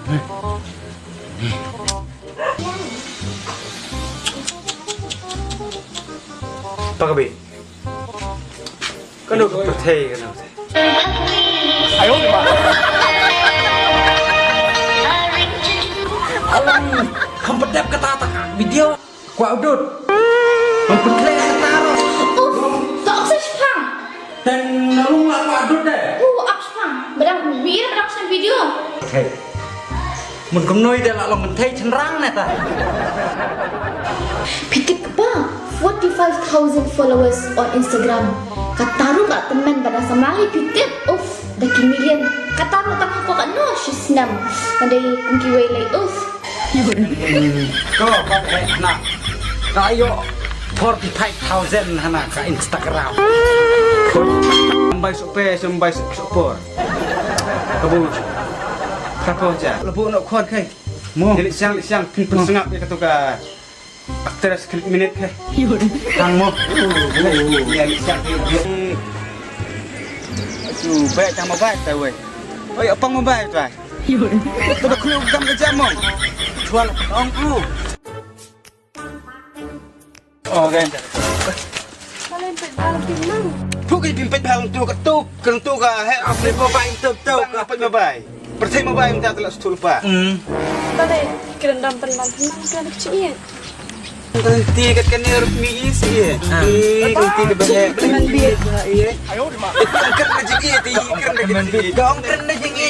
Pak Abi, kan udah percaya kan? Ayo Pak. Alam, hampedap kata video, kuat udut, hampedap kata. Tak usah sepang. Dan lalu nggak kuat udut deh. Apa sepang? Berang biar berang sen video. Hei, mun kemnoi dah lah long kentai cenderang neta. Pitik apa? 45,000 followers on Instagram. Kataru tak teman pada samali pitik. Daki million. Kataru tak apa kat no shisnam. Ada kungki wailai. Kau pakai nak kayo 45,000 hana ke Instagram. Sampai support. Kabul. Kako aja. Lebu nak kuat kai. Mo. Jadi siang pun sengap dia kata aktris klip minit kai. Kang mo. Ya siang dia. Baik tak mau baik tahu. Oi apa mau baik tu? Tu dah keluar gam kerja mo. Jual ongku. Oh kan. Kalian pedang pinang. Bukan pimpin bang tu ketuk ka hek apa baik tu apa mau baik. Percaya mau baik minta telah setul pak. Kalian kerendam pinang kan kecil. Berhenti kat ni resmi isi. Berhenti ke bahaya. Dengan dia. Ayo di mana? Kan rezeki ti kan rezeki. Dong kan rezeki.